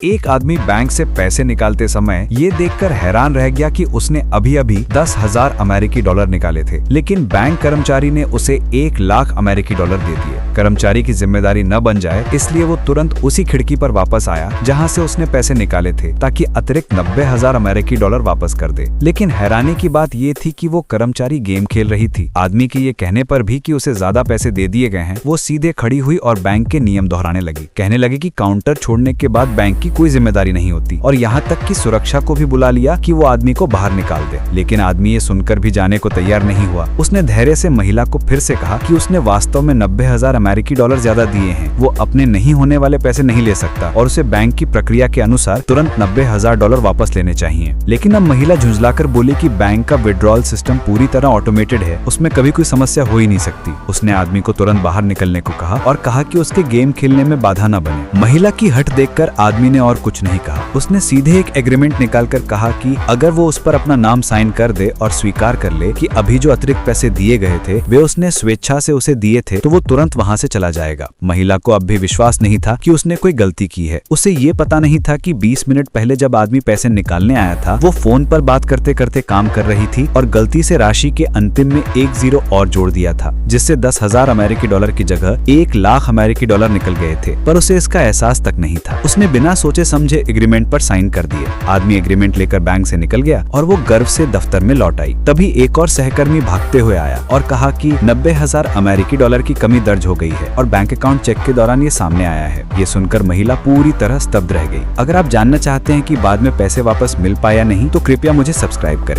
एक आदमी बैंक से पैसे निकालते समय ये देखकर हैरान रह गया कि उसने अभी अभी 10,000 अमेरिकी डॉलर निकाले थे, लेकिन बैंक कर्मचारी ने उसे 1 लाख अमेरिकी डॉलर दे दिए। कर्मचारी की जिम्मेदारी न बन जाए, इसलिए वो तुरंत उसी खिड़की पर वापस आया जहां से उसने पैसे निकाले थे, ताकि अतिरिक्त 90,000 अमेरिकी डॉलर वापस कर दे। लेकिन हैरानी की बात ये थी कि वो कर्मचारी गेम खेल रही थी। आदमी के ये कहने पर भी कि उसे ज्यादा पैसे दे दिए गए हैं, वो सीधे खड़ी हुई और बैंक के नियम दोहराने लगी। कहने लगी कि काउंटर छोड़ने के बाद बैंक कोई जिम्मेदारी नहीं होती, और यहाँ तक कि सुरक्षा को भी बुला लिया कि वो आदमी को बाहर निकाल दे। लेकिन आदमी ये सुनकर भी जाने को तैयार नहीं हुआ। उसने धैर्य से महिला को फिर से कहा कि उसने वास्तव में 90,000 अमेरिकी डॉलर ज्यादा दिए हैं, वो अपने नहीं होने वाले पैसे नहीं ले सकता और उसे बैंक की प्रक्रिया के अनुसार तुरंत 90,000 डॉलर वापस लेने चाहिए। लेकिन अब महिला झुंझलाकर बोली कि बैंक का विड्रॉल सिस्टम पूरी तरह ऑटोमेटेड है, उसमें कभी कोई समस्या हो ही नहीं सकती। उसने आदमी को तुरंत बाहर निकलने को कहा और कहा कि उसके गेम खेलने में बाधा न बने। महिला की हट देखकर आदमी ने और कुछ नहीं कहा। उसने सीधे एक एग्रीमेंट निकालकर कहा कि अगर वो उस पर अपना नाम साइन कर दे और स्वीकार कर ले कि अभी जो अतिरिक्त पैसे दिए गए थे वे उसने स्वेच्छा से उसे दिए थे, तो वो तुरंत वहां से चला जाएगा। महिला को अब भी विश्वास नहीं था कि उसने कोई गलती की है। उसे ये पता नहीं था कि 20 मिनट पहले जब आदमी पैसे निकालने आया था, वो फोन पर बात करते करते काम कर रही थी और गलती से राशि के अंतिम में 1 0 और जोड़ दिया था, जिससे 10,000 अमेरिकी डॉलर की जगह 1 लाख अमेरिकी डॉलर निकल गए थे। पर उसे इसका एहसास तक नहीं था। उसने बिना सोचे समझे एग्रीमेंट पर साइन कर दिए। आदमी एग्रीमेंट लेकर बैंक से निकल गया और वो गर्व से दफ्तर में लौट आई। तभी एक और सहकर्मी भागते हुए आया और कहा कि 90,000 अमेरिकी डॉलर की कमी दर्ज हो गई है और बैंक अकाउंट चेक के दौरान ये सामने आया है। ये सुनकर महिला पूरी तरह स्तब्ध रह गई। अगर आप जानना चाहते हैं कि बाद में पैसे वापस मिल पाया नहीं, तो कृपया मुझे सब्सक्राइब करें।